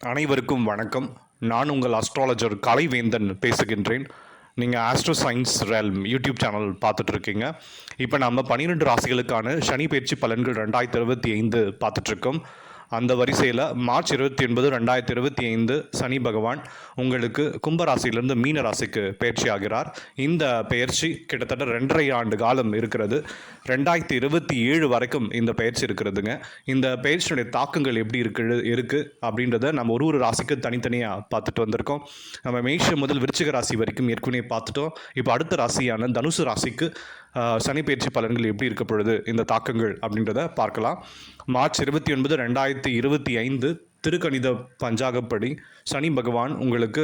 அனைவருக்கும் வணக்கம். நான் உங்கள் அஸ்ட்ராலஜர் கலைவேந்தன் பேசுகின்றேன். நீங்கள் astro science realm YouTube channel பார்த்துட்ருக்கீங்க. இப்போ நம்ம 12 ராசிகளுக்கான சனி பயிற்சி பலன்கள் 2025 பார்த்துட்ருக்கோம். அந்த வரிசையில் மார்ச் 29, 2025 சனி பகவான் உங்களுக்கு கும்பராசியிலிருந்து மீன ராசிக்கு பயிற்சி ஆகிறார். இந்த பயிற்சி கிட்டத்தட்ட 2.5 ஆண்டு காலம் இருக்கிறது. 2027 வரைக்கும் இந்த பயிற்சி இருக்கிறதுங்க. இந்த பயிற்சியினுடைய தாக்கங்கள் எப்படி இருக்குது அப்படின்றத நம்ம ஒரு ராசிக்கு தனித்தனியாக பார்த்துட்டு வந்திருக்கோம். நம்ம மேஷம் முதல் விருச்சிக ராசி வரைக்கும் ஏற்கனவே பார்த்துட்டோம். இப்போ அடுத்த ராசியான தனுசு ராசிக்கு சனி பயிற்சி பலன்கள் எப்படி இருக்க பொழுது இந்த தாக்கங்கள் அப்படின்றத பார்க்கலாம். மார்ச் 29, 2025 திருக்கணித பஞ்சாகப்படி சனி பகவான் உங்களுக்கு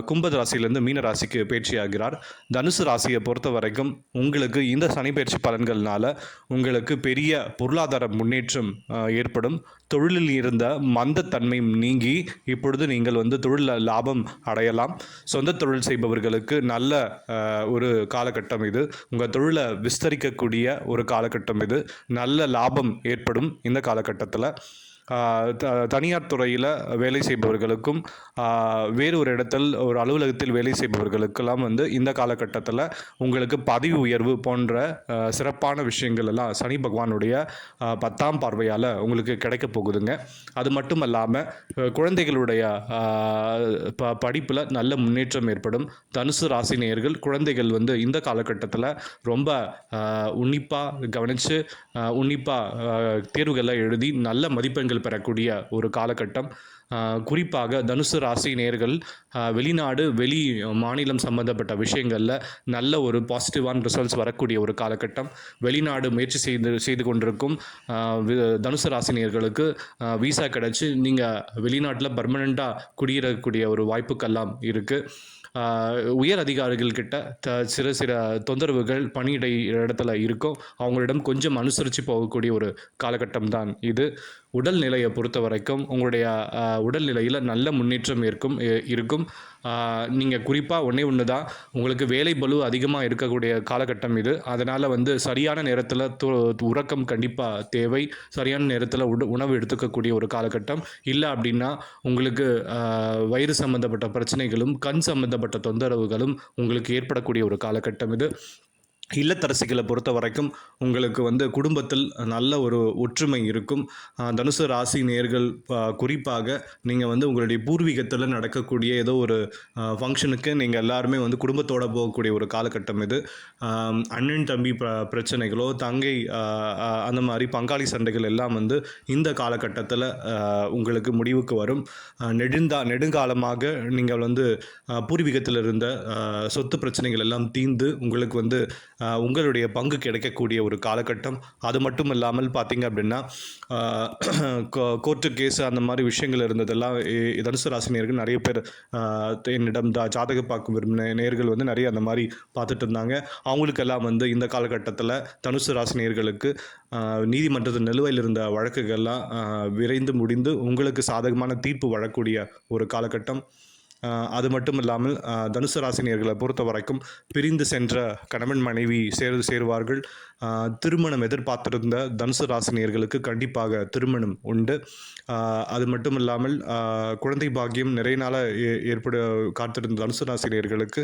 கும்ப ராசியிலேருந்து மீன ராசிக்கு பயிற்சி ஆகிறார். தனுசு ராசியை பொறுத்த வரைக்கும் உங்களுக்கு இந்த சனி பயிற்சி பலன்கள்னால உங்களுக்கு பெரிய பொருளாதார முன்னேற்றம் ஏற்படும். தொழிலில் இருந்த மந்தத்தன்மை நீங்கி இப்பொழுது நீங்கள் தொழில் லாபம் அடையலாம். சொந்த தொழில் செய்பவர்களுக்கு நல்ல ஒரு காலகட்டம் இது. உங்கள் தொழிலை விஸ்தரிக்கக்கூடிய ஒரு காலகட்டம் இது. நல்ல லாபம் ஏற்படும் இந்த காலகட்டத்தில். தனியார் துறையில் வேலை செய்பவர்களுக்கும் வேறு ஒரு இடத்தில் ஒரு அலுவலகத்தில் வேலை செய்பவர்களுக்கெல்லாம் இந்த காலகட்டத்தில் உங்களுக்கு பதவி உயர்வு போன்ற சிறப்பான விஷயங்கள் எல்லாம் சனி பகவானுடைய 10ஆம் பார்வையால் உங்களுக்கு கிடைக்க போகுதுங்க. அது மட்டும் இல்லாமல் குழந்தைகளுடைய படிப்பில் நல்ல முன்னேற்றம் ஏற்படும். தனுசு ராசி நேயர்கள் குழந்தைகள் இந்த காலகட்டத்தில் ரொம்ப உன்னிப்பாக கவனித்து உன்னிப்பாக தேர்வுகளை எழுதி நல்ல மதிப்பெண்கள் பெறக்கூடிய ஒரு காலகட்டம். குறிப்பாக தனுசு ராசி நேயர்கள் வெளிநாடு வெளி மாநிலம் சம்பந்தப்பட்ட விஷயங்களில் நல்ல ஒரு பாசிட்டிவான ரிசல்ட்ஸ் வரக்கூடிய ஒரு காலகட்டம். வெளிநாடு முயற்சி செய்து கொண்டிருக்கும் தனுசு ராசி நேயர்களுக்கு விசா கிடச்சி நீங்கள் வெளிநாட்டில் பர்மனெண்ட்டாக குடியேறக்கூடிய ஒரு வாய்ப்புக்கெல்லாம் இருக்குது. உயர் அதிகாரிகள்கிட்ட சில தொந்தரவுகள் பணியிடை இடத்துல இருக்கும். அவங்களிடம் கொஞ்சம் அனுசரித்து போகக்கூடிய ஒரு காலகட்டம் தான் இது. உடல்நிலையை பொறுத்த வரைக்கும் உங்களுடைய உடல்நிலையில் நல்ல முன்னேற்றம் இருக்கும். நீங்கள் குறிப்பாக ஒன்று தான், உங்களுக்கு வேலை பளு அதிகமாக இருக்கக்கூடிய காலகட்டம் இது. அதனால் சரியான நேரத்தில் உறக்கம் கண்டிப்பாக தேவை. சரியான நேரத்தில் உணவு எடுத்துக்கக்கூடிய ஒரு காலகட்டம். இல்லை அப்படின்னா உங்களுக்கு வயிறு சம்பந்தப்பட்ட பிரச்சனைகளும் கண் சம்பந்தப்பட்ட தொந்தரவுகளும் உங்களுக்கு ஏற்படக்கூடிய ஒரு காலகட்டம் இது. இல்லத்தரசிகளை பொறுத்த வரைக்கும் உங்களுக்கு குடும்பத்தில் நல்ல ஒரு ஒற்றுமை இருக்கும். தனுசு ராசி நேயர்கள் குறிப்பாக நீங்கள் உங்களுடைய பூர்வீகத்தில் நடக்கக்கூடிய ஏதோ ஒரு ஃபங்க்ஷனுக்கு நீங்கள் எல்லாருமே குடும்பத்தோடு போகக்கூடிய ஒரு காலகட்டம் இது. அண்ணன் தம்பி பிரச்சனைகளோ தங்கை அந்த மாதிரி பங்காளி சண்டைகள் எல்லாம் இந்த காலகட்டத்தில் உங்களுக்கு முடிவுக்கு வரும். நெடுங்காலமாக நீங்கள் பூர்வீகத்தில் இருந்த சொத்து பிரச்சனைகள் எல்லாம் தீர்ந்து உங்களுக்கு உங்களுடைய பங்கு கிடைக்கக்கூடிய ஒரு காலகட்டம். அது மட்டும் இல்லாமல் பார்த்தீங்க அப்படின்னா கோர்ட்டு கேஸு அந்த மாதிரி விஷயங்கள் இருந்ததெல்லாம் தனுசு ராசி நேயர்கள் நிறைய பேர் என்னிடம் ஜாதக பார்க்கும் விரும்பின நேயர்கள் நிறைய அந்த மாதிரி பார்த்துட்டு இருந்தாங்க. அவங்களுக்கெல்லாம் இந்த காலகட்டத்தில் தனுசு ராசி நேயர்களுக்கு நீதிமன்றத்தில் நிலுவையில் இருந்த வழக்குகள்லாம் விரைந்து முடிந்து உங்களுக்கு சாதகமான தீர்ப்பு வரக்கூடிய ஒரு காலகட்டம். அது மட்டும் இல்லாமல் தனுசு ராசி நேயர்களை பொறுத்த வரைக்கும் பிரிந்து சென்ற கணவன் மனைவி சேருவார்கள். திருமணம் எதிர்பார்த்திருந்த தனுசு ராசி நேயர்களுக்கு கண்டிப்பாக திருமணம் உண்டு. அது மட்டும் இல்லாமல் குழந்தை பாக்கியம் நிறைய நாளாக காத்திருந்த தனுசு ராசி நேயர்களுக்கு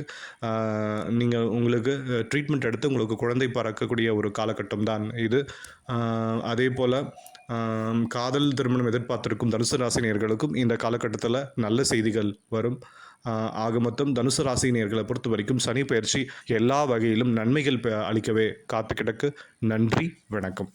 நீங்கள் உங்களுக்கு ட்ரீட்மெண்ட் எடுத்து உங்களுக்கு குழந்தை பிறக்கக்கூடிய ஒரு காலகட்டம் தான் இது. அதே போல் காதல் திருமணம் எதிர்பார்த்திருக்கும் தனுசு ராசி நேயர்களுக்கும் இந்த காலகட்டத்தில் நல்ல செய்திகள் வரும். ஆக மொத்தம் தனுசு ராசி நேயர்களை பொறுத்த வரைக்கும் சனி பயிற்சி எல்லா வகையிலும் நன்மைகள் அளிக்கவே காத்து கிடக்கு. நன்றி, வணக்கம்.